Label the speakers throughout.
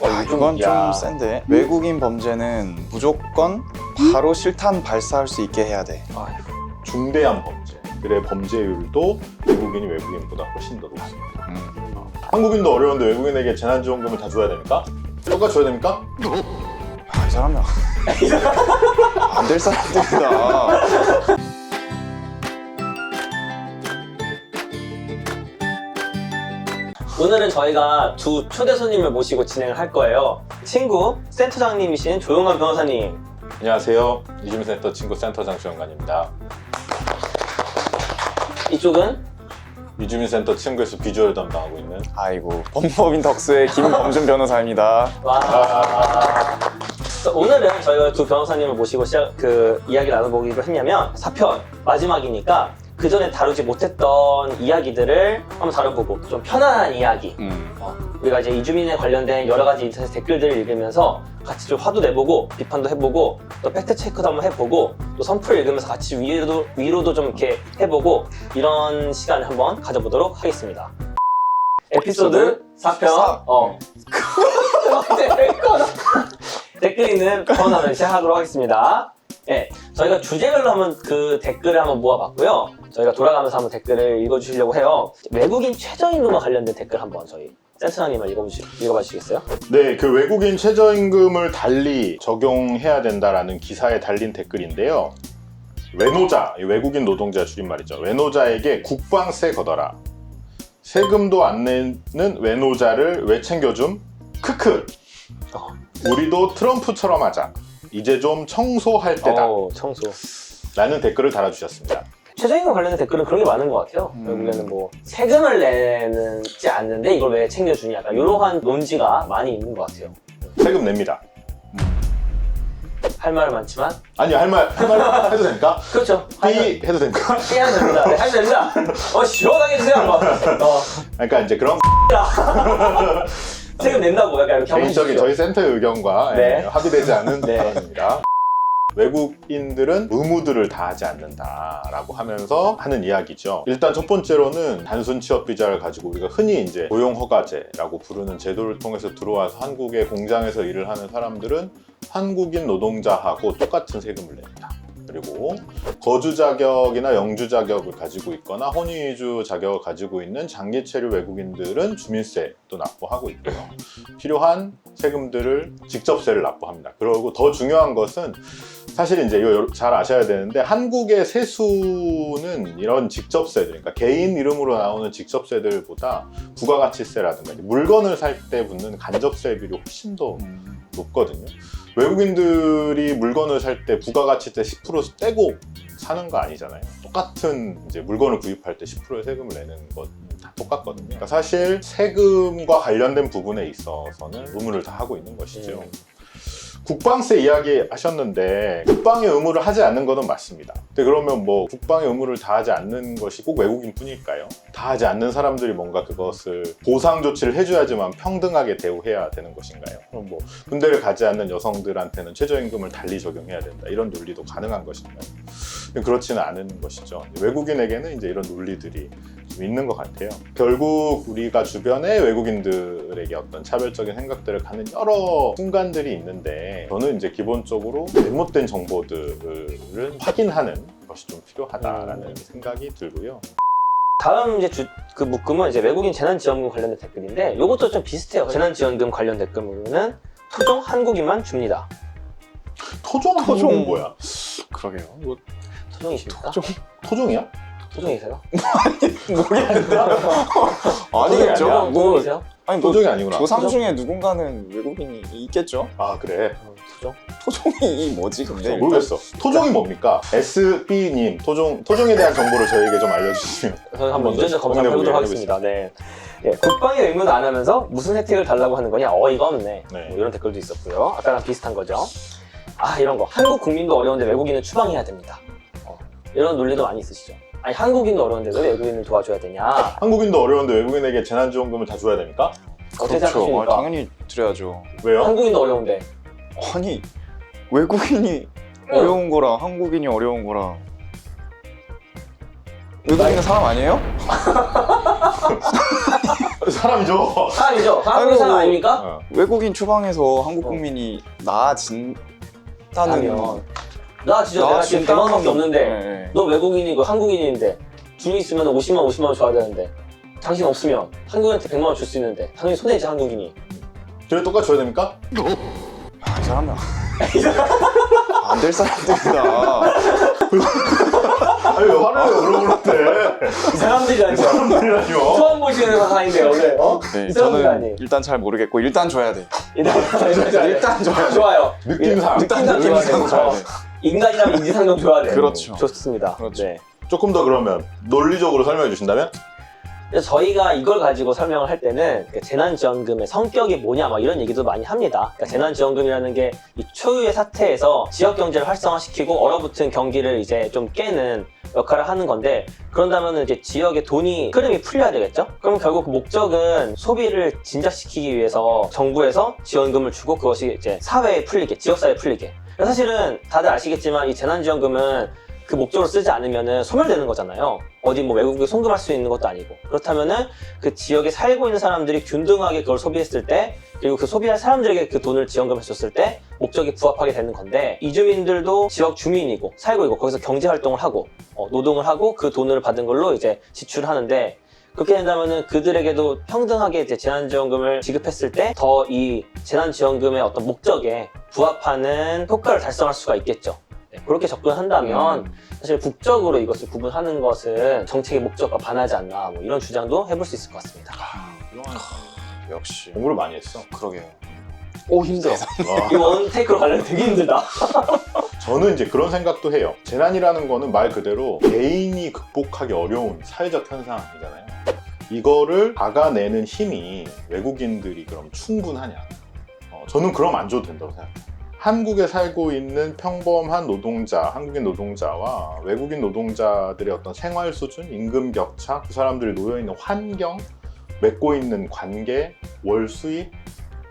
Speaker 1: 이건 좀 센데. 외국인 범죄는 무조건 바로 실탄 발사할 수 있게 해야 돼.
Speaker 2: 중대한 범죄들의 범죄율도 외국인이 외국인보다 훨씬 더 높습니다. 한국인도 어려운데 외국인에게 재난지원금을 다 줘야 됩니까? 똑같이 줘야 됩니까?
Speaker 1: 이 사람이 안 될 사람들이다.
Speaker 3: 오늘은 저희가 두 초대 손님을 모시고 진행을 할 거예요. 친구 센터장님이신 조용한 변호사님.
Speaker 2: 안녕하세요. 이주민센터 친구 센터장 조영관입니다.
Speaker 3: 이쪽은
Speaker 2: 이주민센터 친구에서 비주얼 담당하고 있는
Speaker 1: 아이고, 법무법인 덕수의 김범준 변호사입니다.
Speaker 3: 와. 오늘은 저희가 두 변호사님을 모시고 이야기를 나눠보기로 했냐면 4편 마지막이니까 그 전에 다루지 못했던 이야기들을 한번 다뤄보고 좀 편안한 이야기. 우리가 이제 이주민에 관련된 여러 가지 인터넷 댓글들을 읽으면서 같이 좀 화도 내보고 비판도 해보고 또 팩트 체크도 한번 해보고 또 선풀을 읽으면서 같이 위로도 좀 이렇게 해보고 이런 시간을 한번 가져보도록 하겠습니다. 에피소드 4편. 댓글 읽는 코너를 시작하도록 하겠습니다. 네, 저희가 주제별로 한번 그 댓글을 한번 모아봤고요. 저희가 돌아가면서 한번 댓글을 읽어주시려고 해요. 외국인 최저임금과 관련된 댓글 한번 저희 센터장님을 읽어봐 주시겠어요?
Speaker 2: 네, 그 외국인 최저임금을 달리 적용해야 된다라는 기사에 달린 댓글인데요. 외노자, 외국인 노동자 줄임말이죠. 외노자에게 국방세 걷어라. 세금도 안 내는 외노자를 왜 챙겨줌? 크크. 우리도 트럼프처럼 하자. 이제 좀 청소할 때다.
Speaker 3: 청소.
Speaker 2: 라는 댓글을 달아주셨습니다.
Speaker 3: 최저임금 관련된 댓글은 그런 게 많은 것 같아요. 결국에는 뭐 세금을 내지 않는데 이걸 왜 챙겨주냐, 약간 이러한 논지가 많이 있는 것 같아요.
Speaker 2: 세금 냅니다.
Speaker 3: 할 말은 많지만
Speaker 2: 아니, 할 말 해도 됩니까?
Speaker 3: 그렇죠.
Speaker 2: 삐 해도 됩니까?
Speaker 3: 해야 됩니다. 네, 해야 됩니다. 시원하게 해주세요 한번.
Speaker 2: 그러니까 이제 그런
Speaker 3: 세금 낸다고 약간 이렇게 한번
Speaker 2: 개인적인
Speaker 3: 해주시죠.
Speaker 2: 저희 센터의 의견과
Speaker 3: 네.
Speaker 2: 합의되지 않은
Speaker 3: 네.
Speaker 2: 부분입니다. 외국인들은 의무들을 다하지 않는다라고 하면서 하는 이야기죠. 일단 첫 번째로는 단순 취업 비자를 가지고 우리가 흔히 이제 고용 허가제라고 부르는 제도를 통해서 들어와서 한국의 공장에서 일을 하는 사람들은 한국인 노동자하고 똑같은 세금을 냅니다. 그리고 거주 자격이나 영주 자격을 가지고 있거나 혼인이주 자격을 가지고 있는 장기 체류 외국인들은 주민세도 납부하고 있고요. 필요한 세금들을 직접세를 납부합니다. 그리고 더 중요한 것은 사실 이제 이거 잘 아셔야 되는데 한국의 세수는 이런 직접세들, 그러니까 개인 이름으로 나오는 직접세들보다 부가가치세라든가 물건을 살 때 붙는 간접세 비율이 훨씬 더 높거든요. 외국인들이 물건을 살 때 부가가치세 10% 떼고 사는 거 아니잖아요. 똑같은 이제 물건을 구입할 때 10%의 세금을 내는 건 다 똑같거든요. 그러니까 사실 세금과 관련된 부분에 있어서는 의무를 다 하고 있는 것이죠. 국방세 이야기 하셨는데 국방의 의무를 하지 않는 것은 맞습니다. 근데 그러면 뭐 국방의 의무를 다하지 않는 것이 꼭 외국인 뿐일까요? 다하지 않는 사람들이 뭔가 그것을 보상 조치를 해줘야지만 평등하게 대우해야 되는 것인가요? 그럼 뭐 군대를 가지 않는 여성들한테는 최저임금을 달리 적용해야 된다, 이런 논리도 가능한 것인가요? 그렇지는 않은 것이죠. 외국인에게는 이제 이런 논리들이 좀 있는 것 같아요. 결국 우리가 주변에 외국인들에게 어떤 차별적인 생각들을 갖는 여러 순간들이 있는데, 저는 이제 기본적으로 잘못된 정보들을 확인하는 것이 좀 필요하다라는 생각이 들고요.
Speaker 3: 다음 이제 그 묶음은 이제 외국인 재난지원금 관련된 댓글인데 이것도 좀 비슷해요. 재난지원금 관련 댓글은 토종 한국인만 줍니다.
Speaker 2: 토종은 뭐야?
Speaker 1: 그러게요. 뭐,
Speaker 3: 토종이십니까?
Speaker 2: 토종이야?
Speaker 3: 토종이세요?
Speaker 1: 아니겠죠. 뭐,
Speaker 3: 토종이세요?
Speaker 1: 아니 뭐
Speaker 2: 토종이 아니구나.
Speaker 1: 조상 중에 누군가는 외국인이 있겠죠.
Speaker 2: 아, 그래.
Speaker 3: 토종?
Speaker 1: 토종이 뭐지 근데?
Speaker 2: 모르겠어. 토종이 뭡니까? SB님, 토종에 대한 정보를 저희에게 좀 알려주시면.
Speaker 3: 저희 한번 유전자 검사 해보도록 하겠습니다. 네. 예, 국방의 의무도 안 하면서 무슨 혜택을 달라고 하는 거냐? 어이가 없네.
Speaker 2: 네.
Speaker 3: 뭐 이런 댓글도 있었고요. 아까랑 비슷한 거죠. 이런 거. 한국 국민도 어려운데 외국인은 추방해야 됩니다. 이런 논리도 많이 있으시죠. 아니, 한국인도 어려운데 왜 외국인을 도와줘야 되냐?
Speaker 2: 한국인도 어려운데 외국인에게 재난지원금을 다 줘야 됩니까?
Speaker 3: 어떻게
Speaker 1: 그렇죠.
Speaker 3: 생각하십니까?
Speaker 1: 당연히 드려야죠.
Speaker 2: 왜요?
Speaker 3: 한국인도 어려운데.
Speaker 1: 아니 외국인이 어려운 거랑 한국인이 어려운 거랑 외국인은 사람 아니에요?
Speaker 2: 사람이죠.
Speaker 3: 사람이죠. 한국 사람
Speaker 1: 아이고.
Speaker 3: 아닙니까?
Speaker 2: 어.
Speaker 1: 외국인 추방해서 한국 국민이 나아진다는
Speaker 3: 하면 나 진짜 내가 지금 100만 원밖에 없는데
Speaker 1: 네.
Speaker 3: 너 외국인이고 한국인인데 둘이 있으면 50만 원 줘야 되는데 당신 없으면 한국인한테 100만 원 줄 수 있는데 당연히 손해지 한국인이.
Speaker 2: 그래 똑같이 줘야 됩니까?
Speaker 1: 이 사람은 안 될 사람들이다.
Speaker 2: 아니 왜 화를 내요 그런 때.
Speaker 3: 이 사람들이라뇨.
Speaker 2: 사람들이라뇨.
Speaker 3: 처음 보시는 사람인데 오늘 어?
Speaker 1: 네,
Speaker 3: 이 사람들이
Speaker 1: 저는
Speaker 3: 아니.
Speaker 1: 일단 잘 모르겠고 일단 줘야 돼.
Speaker 3: 일단 줘야 돼. 좋아요.
Speaker 2: 느낌상.
Speaker 3: 느낌상 줘야 돼.
Speaker 1: 줘야 돼.
Speaker 3: 인간이라면 인지상정 줘야 돼.
Speaker 1: 그렇죠.
Speaker 3: 좋습니다.
Speaker 1: 그렇죠.
Speaker 3: 네.
Speaker 2: 조금 더 그러면 논리적으로 설명해 주신다면?
Speaker 3: 그래서 저희가 이걸 가지고 설명을 할 때는 재난지원금의 성격이 뭐냐 막 이런 얘기도 많이 합니다. 그러니까 재난지원금이라는 게 이 초유의 사태에서 지역 경제를 활성화시키고 얼어붙은 경기를 이제 좀 깨는 역할을 하는 건데, 그런다면 이제 지역의 돈이 흐름이 풀려야 되겠죠? 그럼 결국 그 목적은 소비를 진작시키기 위해서 정부에서 지원금을 주고 그것이 이제 사회에 풀리게, 지역사회에 풀리게. 사실은 다들 아시겠지만 이 재난지원금은 그 목적으로 쓰지 않으면은 소멸되는 거잖아요. 어디 뭐 외국에 송금할 수 있는 것도 아니고. 그렇다면은 그 지역에 살고 있는 사람들이 균등하게 그걸 소비했을 때, 그리고 그 소비할 사람들에게 그 돈을 지원금을 줬을 때 목적에 부합하게 되는 건데, 이주민들도 지역 주민이고 살고 있고 거기서 경제 활동을 하고 노동을 하고 그 돈을 받은 걸로 이제 지출하는데, 그렇게 된다면은 그들에게도 평등하게 이제 재난지원금을 지급했을 때 더 이 재난지원금의 어떤 목적에 부합하는 효과를 달성할 수가 있겠죠. 네, 그렇게 접근한다면 사실 국적으로 이것을 구분하는 것은 정책의 목적과 반하지 않나, 뭐 이런 주장도 해볼 수 있을 것 같습니다.
Speaker 1: 역시
Speaker 2: 공부를 많이 했어.
Speaker 1: 그러게요.
Speaker 3: 오, 힘들어.
Speaker 2: 와.
Speaker 3: 이 원테이크로 가려면 되게 힘들다.
Speaker 2: 저는 이제 그런 생각도 해요. 재난이라는 거는 말 그대로 개인이 극복하기 어려운 사회적 현상이잖아요. 이거를 막아내는 힘이 외국인들이 그럼 충분하냐? 저는 그럼 안 줘도 된다고 생각해요. 한국에 살고 있는 평범한 노동자, 한국인 노동자와 외국인 노동자들의 어떤 생활 수준, 임금 격차, 그 사람들이 놓여있는 환경, 맺고 있는 관계, 월 수입,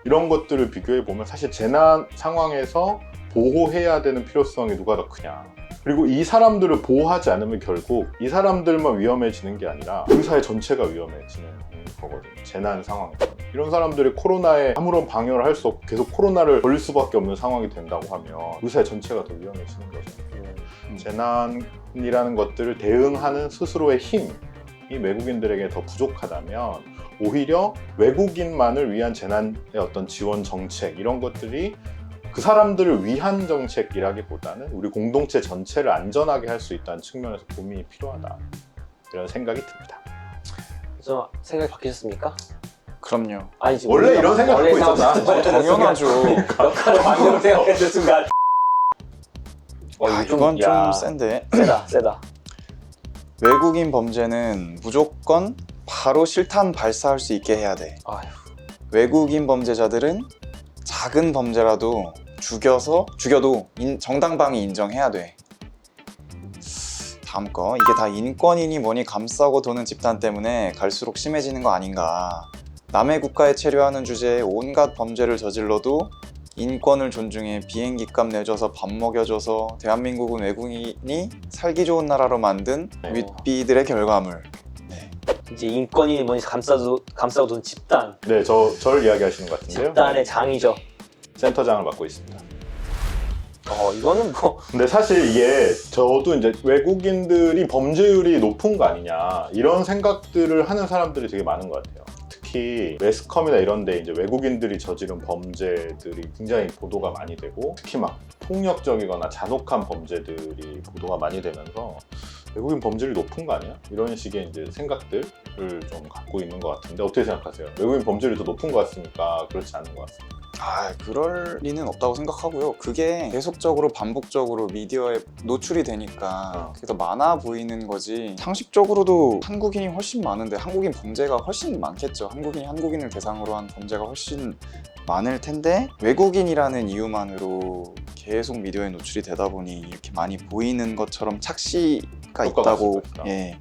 Speaker 2: 이런 것들을 비교해 보면 사실 재난 상황에서 보호해야 되는 필요성이 누가 더 크냐. 그리고 이 사람들을 보호하지 않으면 결국 이 사람들만 위험해지는 게 아니라 우리 사회 전체가 위험해지는 거거든요. 재난 상황에서. 이런 사람들이 코로나에 아무런 방역을 할 수 없고 계속 코로나를 걸릴 수밖에 없는 상황이 된다고 하면 우리 사회 전체가 더 위험해지는 거죠. 재난이라는 것들을 대응하는 스스로의 힘이 외국인들에게 더 부족하다면 오히려 외국인만을 위한 재난의 어떤 지원 정책, 이런 것들이 그 사람들을 위한 정책이라기보다는 우리 공동체 전체를 안전하게 할 수 있다는 측면에서 고민이 필요하다, 이런 생각이 듭니다.
Speaker 3: 좀 생각이 바뀌셨습니까?
Speaker 1: 그럼요.
Speaker 3: 아니지.
Speaker 2: 원래 이런 생각
Speaker 3: 원래
Speaker 2: 갖고 있었나?
Speaker 1: 당연하죠.
Speaker 3: 역할을 만들어 생각했을 순간.
Speaker 1: 이건 좀
Speaker 3: 야,
Speaker 1: 센데.
Speaker 3: 세다.
Speaker 1: 외국인 범죄는 무조건 바로 실탄 발사할 수 있게 해야 돼.
Speaker 3: 아휴.
Speaker 1: 외국인 범죄자들은 작은 범죄라도 죽여도 정당방위 인정해야 돼. 다음 거, 이게 다 인권이니 뭐니 감싸고 도는 집단 때문에 갈수록 심해지는 거 아닌가. 남의 국가에 체류하는 주제에 온갖 범죄를 저질러도 인권을 존중해 비행기값 내줘서 밥 먹여줘서 대한민국은 외국인이 살기 좋은 나라로 만든 윗비들의 결과물.
Speaker 3: 이제 인권이 뭐니 감싸고 도는 집단.
Speaker 2: 네, 절 이야기하시는 것 같은데요.
Speaker 3: 집단의 장이죠.
Speaker 2: 센터장을 맡고 있습니다.
Speaker 3: 이거는 뭐.
Speaker 2: 근데 사실 이게 저도 이제 외국인들이 범죄율이 높은 거 아니냐, 이런 생각들을 하는 사람들이 되게 많은 것 같아요. 특히 매스컴이나 이런 데 이제 외국인들이 저지른 범죄들이 굉장히 보도가 많이 되고, 특히 막 폭력적이거나 잔혹한 범죄들이 보도가 많이 되면서 외국인 범죄율이 높은 거 아니야? 이런 식의 이제 생각들을 좀 갖고 있는 것 같은데, 어떻게 생각하세요? 외국인 범죄율이 더 높은 것 같습니까? 그렇지 않은 것 같습니까?
Speaker 1: 그럴 리는 없다고 생각하고요. 그게 계속적으로 반복적으로 미디어에 노출이 되니까 그게 더 많아 보이는 거지. 상식적으로도 한국인이 훨씬 많은데 한국인 범죄가 훨씬 많겠죠. 한국인이 한국인을 대상으로 한 범죄가 훨씬 많을 텐데 외국인이라는 이유만으로 계속 미디어에 노출이 되다 보니 이렇게 많이 보이는 것처럼 착시가 있다고. 예.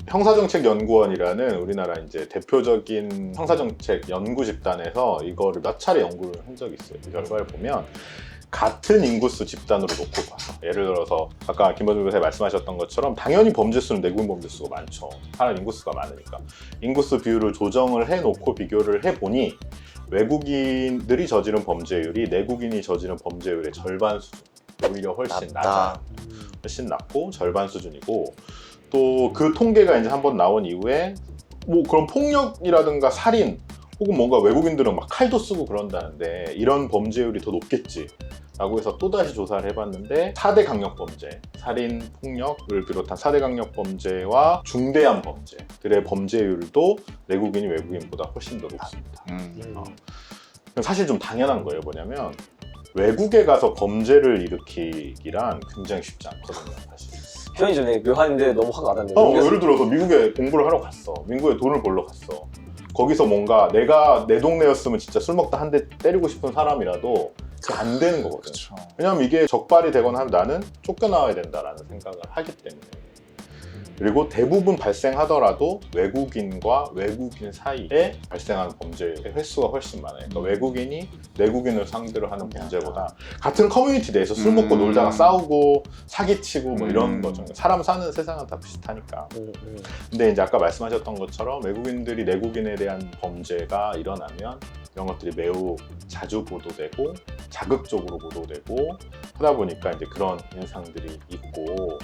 Speaker 2: 형사정책연구원이라는 우리나라 이제 대표적인 형사정책 연구 집단에서 이거를 몇 차례 연구를 한 적이 있어요. 그 결과를 보면 같은 인구수 집단으로 놓고 봐서 예를 들어서 아까 김범준 변호사님 말씀하셨던 것처럼 당연히 범죄 수는 내국인 범죄 수가 많죠. 사람 인구수가 많으니까 인구수 비율을 조정을 해놓고 비교를 해보니 외국인들이 저지른 범죄율이 내국인이 저지른 범죄율의 절반 수준, 오히려 훨씬 낮아요. 훨씬 낮고 절반 수준이고, 또 그 통계가 이제 한번 나온 이후에 뭐 그런 폭력이라든가 살인 혹은 뭔가 외국인들은 막 칼도 쓰고 그런다는데 이런 범죄율이 더 높겠지 라고 해서 또다시 조사를 해봤는데 4대 강력범죄, 살인, 폭력을 비롯한 4대 강력범죄와 중대한 범죄들의 범죄율도 내국인이 외국인보다 훨씬 더 높습니다. 사실 좀 당연한 거예요. 뭐냐면 외국에 가서 범죄를 일으키기란 굉장히 쉽지 않거든요. 사실.
Speaker 3: 표현이 좀 되게 묘한데 너무 화가 나던데.
Speaker 2: 예를 들어서 미국에 공부를 하러 갔어. 미국에 돈을 벌러 갔어. 거기서 뭔가 내가 내 동네였으면 진짜 술 먹다 한 대 때리고 싶은 사람이라도 안 되는 거거든.
Speaker 1: 그쵸.
Speaker 2: 왜냐면 이게 적발이 되거나 하면 나는 쫓겨나와야 된다라는 생각을 하기 때문에. 그리고 대부분 발생하더라도 외국인과 외국인 사이에 발생하는 범죄의 횟수가 훨씬 많아요. 그러니까 외국인이 내국인을 상대로 하는 범죄보다 같은 커뮤니티 내에서 술 먹고 놀다가 싸우고 사기치고 뭐 이런 거죠. 사람 사는 세상은 다 비슷하니까. 근데 이제 아까 말씀하셨던 것처럼 외국인들이 내국인에 대한 범죄가 일어나면 이런 것들이 매우 자주 보도되고 자극적으로 보도되고 하다 보니까 이제 그런 인상들이 있고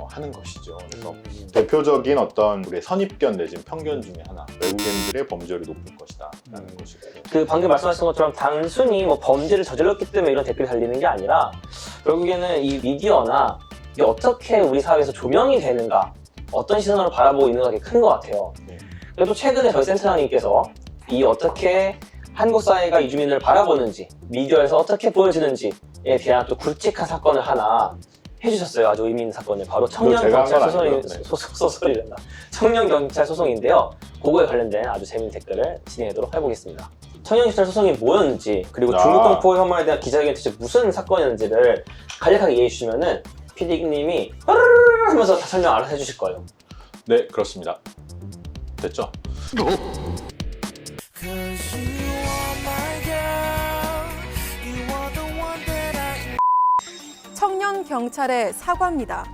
Speaker 2: 하는 것이죠. 그래서 대표적인 어떤 우리의 선입견 내지는 편견 중에 하나, 외국인들의 범죄율이 높을 것이다 라는 것이고.
Speaker 3: 그 방금 말씀하신 것처럼 단순히 뭐 범죄를 저질렀기 때문에 이런 댓글이 달리는 게 아니라 결국에는 이 미디어나 이게 어떻게 우리 사회에서 조명이 되는가, 어떤 시선으로 바라보고 있는가 게 큰 것 같아요.
Speaker 2: 네.
Speaker 3: 그래도 최근에 저희 센터장님께서 이 어떻게 한국 사회가 이주민을 바라보는지, 미디어에서 어떻게 보여지는지에 대한 또 굵직한 사건을 하나 해주셨어요. 아주 의미 있는 사건을. 바로 청년경찰 소송이란다. 청년경찰 소송인데요. 그거에 관련된 아주 재밌는 댓글을 진행하도록 해보겠습니다. 청년경찰 소송이 뭐였는지, 그리고 중국 동포 혐오에 대한 기자회견이 대체 무슨 사건이었는지를 간략하게 이해해 주시면은 PD님이 하면서 다 설명 알아서 해주실 거예요.
Speaker 2: 네, 그렇습니다. 됐죠?
Speaker 4: 청년 경찰의 사과입니다.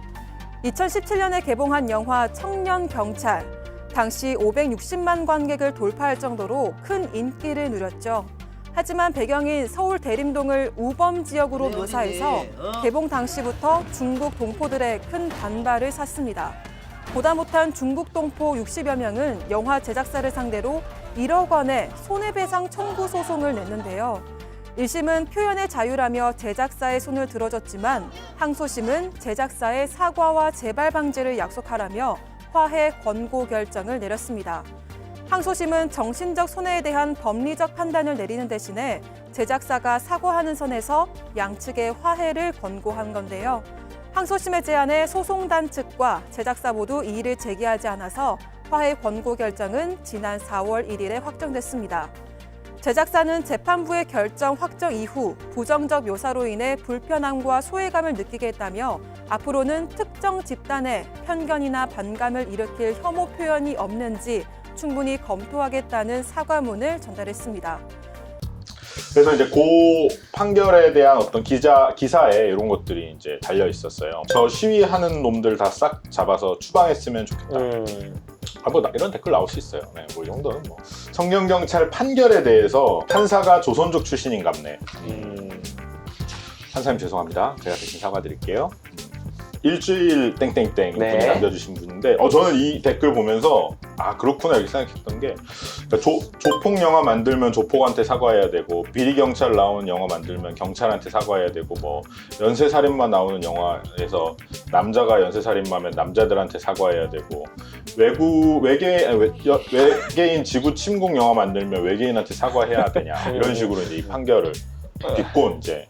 Speaker 4: 2017년에 개봉한 영화 청년 경찰. 당시 560만 관객을 돌파할 정도로 큰 인기를 누렸죠. 하지만 배경인 서울 대림동을 우범 지역으로 묘사해서 개봉 당시부터 중국 동포들의 큰 반발을 샀습니다. 보다 못한 중국 동포 60여 명은 영화 제작사를 상대로 1억 원의 손해배상 청구 소송을 냈는데요. 1심은 표현의 자유라며 제작사의 손을 들어줬지만 항소심은 제작사의 사과와 재발 방지를 약속하라며 화해 권고 결정을 내렸습니다. 항소심은 정신적 손해에 대한 법리적 판단을 내리는 대신에 제작사가 사과하는 선에서 양측의 화해를 권고한 건데요. 항소심의 제안에 소송단 측과 제작사 모두 이의를 제기하지 않아서 화해 권고 결정은 지난 4월 1일에 확정됐습니다. 제작사는 재판부의 결정 확정 이후 부정적 묘사로 인해 불편함과 소외감을 느끼게 했다며 앞으로는 특정 집단에 편견이나 반감을 일으킬 혐오 표현이 없는지 충분히 검토하겠다는 사과문을 전달했습니다.
Speaker 2: 그래서 이제 그 판결에 대한 어떤 기사에 이런 것들이 이제 달려 있었어요. 저 시위하는 놈들 다 싹 잡아서 추방했으면 좋겠다. 뭐 이런 댓글 나올 수 있어요. 네, 뭐 이 정도는 뭐. 청년경찰 판결에 대해서 판사가 조선족 출신인갑네. 판사님 죄송합니다. 제가 대신 사과드릴게요. 일주일 땡땡땡
Speaker 3: 네.
Speaker 2: 분이 남겨주신 분인데 저는 이 댓글 보면서 그렇구나 이렇게 생각했던 게 그러니까 조폭 영화 만들면 조폭한테 사과해야 되고 비리경찰 나오는 영화 만들면 경찰한테 사과해야 되고 뭐 연쇄살인마 나오는 영화에서 남자가 연쇄살인마면 남자들한테 사과해야 되고 외계인 지구 침공 영화 만들면 외계인한테 사과해야 되냐 이런 식으로 이제 이 판결을 딛고 이제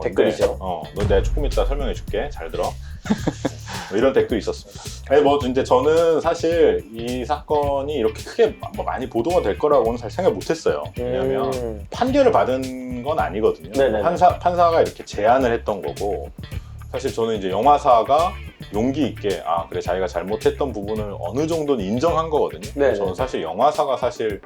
Speaker 3: 댓글이죠.
Speaker 2: 너 내가 조금 이따 설명해 줄게. 잘 들어. 뭐 이런 댓글이 있었습니다. 아니 뭐 이제 저는 사실 이 사건이 이렇게 크게 뭐 많이 보도가 될 거라고는 사실 생각 못했어요. 왜냐하면 판결을 받은 건 아니거든요.
Speaker 3: 네네네.
Speaker 2: 판사가 이렇게 제안을 했던 거고 사실 저는 이제 영화사가 용기 있게 그래 자기가 잘못했던 부분을 어느 정도는 인정한 거거든요.
Speaker 3: 네네.
Speaker 2: 저는 사실 영화사가 사실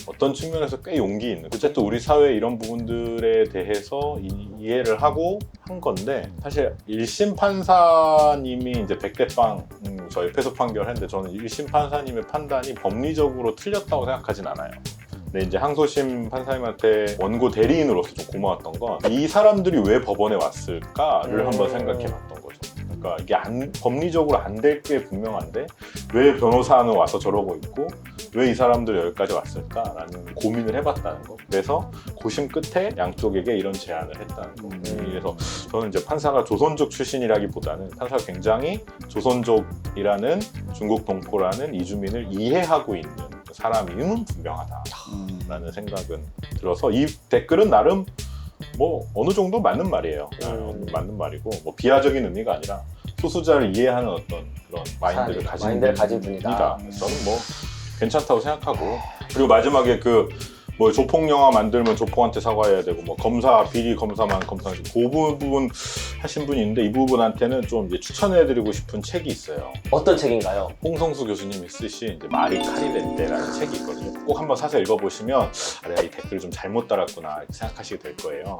Speaker 2: 어떤 측면에서 꽤 용기 있는, 어쨌든 우리 사회 이런 부분들에 대해서 이해를 하고 한 건데, 사실 1심 판사님이 이제 백대빵 저희 패소 판결했는데, 저는 1심 판사님의 판단이 법리적으로 틀렸다고 생각하진 않아요. 근데 이제 항소심 판사님한테 원고 대리인으로서 좀 고마웠던 건, 이 사람들이 왜 법원에 왔을까를 한번 생각해 봤던 거죠. 그러니까 이게 법리적으로 안 될 게 분명한데 왜 변호사는 와서 저러고 있고 왜 이 사람들이 여기까지 왔을까라는 고민을 해봤다는 거. 그래서 고심 끝에 양쪽에게 이런 제안을 했다는 거. 그래서 저는 이제 판사가 조선족 출신이라기보다는 판사가 굉장히 조선족이라는 중국 동포라는 이주민을 이해하고 있는 사람임은 분명하다라는 생각은 들어서, 이 댓글은 나름 뭐 어느 정도 맞는 말이에요. 맞는 말이고, 뭐 비하적인 의미가 아니라 소수자를 이해하는 어떤 그런 마인드를 가진 분이다. 저는 뭐 괜찮다고 생각하고, 그리고 마지막에 그 뭐 조폭 영화 만들면 조폭한테 사과해야 되고, 뭐 검사 비리 검사만 검사하고, 그 부분 하신 분이 있는데, 이 부분한테는 좀 이제 추천해드리고 싶은 책이 있어요.
Speaker 3: 어떤 책인가요?
Speaker 2: 홍성수 교수님이 쓰신 이제 말이 칼이 될 때라는 책이 있거든요. 꼭 한번 사서 읽어보시면 아, 내가 이 댓글 좀 잘못 달았구나 이렇게 생각하시게 될 거예요.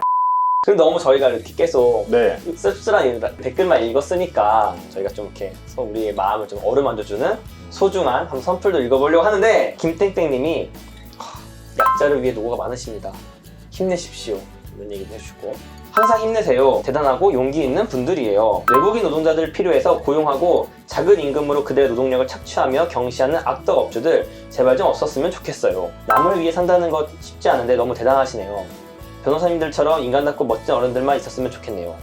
Speaker 3: 그럼 너무 저희가 이렇게 계속
Speaker 2: 네.
Speaker 3: 씁쓸한 댓글만 읽었으니까 저희가 좀 이렇게 우리의 마음을 좀 어루만져주는 소중한 한 선풀도 읽어보려고 하는데, 김땡땡님이 약자를 위해 노고가 많으십니다. 힘내십시오. 이런 얘기도 해주시고, 항상 힘내세요. 대단하고 용기 있는 분들이에요. 외국인 노동자들 필요해서 고용하고 작은 임금으로 그들의 노동력을 착취하며 경시하는 악덕 업주들 제발 좀 없었으면 좋겠어요. 남을 위해 산다는 것 쉽지 않은데 너무 대단하시네요. 변호사님들처럼 인간답고 멋진 어른들만 있었으면 좋겠네요.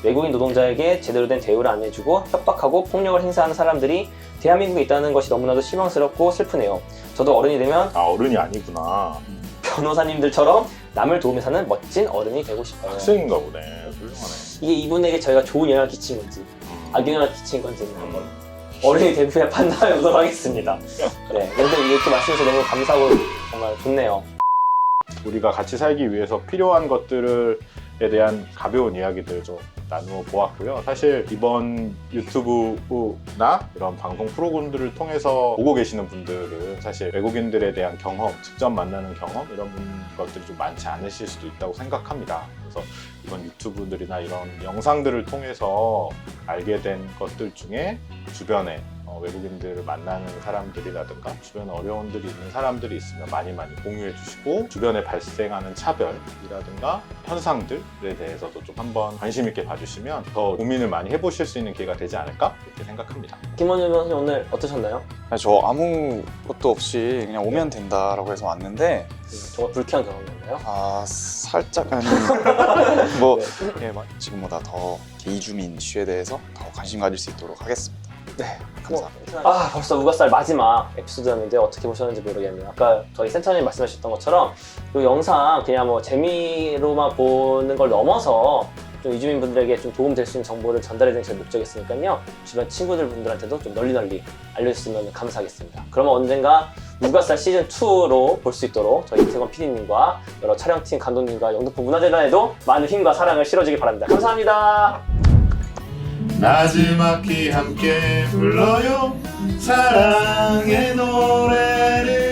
Speaker 3: 외국인 노동자에게 제대로 된 대우를 안 해주고 협박하고 폭력을 행사하는 사람들이 대한민국에 있다는 것이 너무나도 실망스럽고 슬프네요. 저도 어른이 되면
Speaker 2: 어른이 아니구나.
Speaker 3: 변호사님들처럼 남을 도우며 사는 멋진 어른이 되고 싶어요.
Speaker 2: 학생인가 보네. 훌륭하네.
Speaker 3: 이게 이분에게 저희가 좋은 영향을 끼친 건지 악영향을 끼친 건지는 한번 어른이 된 후에 판단해 보도록 하겠습니다. 네, 여러분들 이렇게 말씀해주셔서 너무 감사하고 정말 좋네요.
Speaker 2: 우리가 같이 살기 위해서 필요한 것들에 대한 가벼운 이야기들 좀 나누어 보았고요. 사실 이번 유튜브나 이런 방송 프로그램들을 통해서 보고 계시는 분들은 사실 외국인들에 대한 경험, 직접 만나는 경험 이런 것들이 좀 많지 않으실 수도 있다고 생각합니다. 그래서 이번 유튜브들이나 이런 영상들을 통해서 알게 된 것들 중에 주변에 외국인들을 만나는 사람들이라든가 주변에 어려움들이 있는 사람들이 있으면 많이 공유해 주시고, 주변에 발생하는 차별이라든가 현상들에 대해서도 좀 한번 관심 있게 봐주시면 더 고민을 많이 해보실 수 있는 기회가 되지 않을까 이렇게 생각합니다.
Speaker 3: 김원준 변호사님 오늘 어떠셨나요?
Speaker 1: 저 아무것도 없이 그냥 오면 된다라고 해서 왔는데,
Speaker 3: 정말 불쾌한 경험이었나요?
Speaker 1: 살짝 뭐
Speaker 3: 네.
Speaker 1: 예, 지금보다 더 이주민 이슈에 대해서 더 관심 가질 수 있도록 하겠습니다.
Speaker 3: 네,
Speaker 1: 감사합니다.
Speaker 3: 벌써 우가살 마지막 에피소드였는데 어떻게 보셨는지 모르겠네요. 아까 저희 센터님 말씀하셨던 것처럼 이 영상 그냥 뭐 재미로만 보는 걸 넘어서 좀 이주민분들에게 좀 도움 될 수 있는 정보를 전달해드리는 제 목적이었으니까요. 주변 친구들분들한테도 좀 널리 알려주시면 감사하겠습니다. 그러면 언젠가 우가살 시즌2로 볼 수 있도록 저희 이태권 PD님과 여러 촬영팀 감독님과 영등포 문화재단에도 많은 힘과 사랑을 실어주길 바랍니다. 감사합니다.
Speaker 5: 나지막히 함께 불러요 사랑의 노래를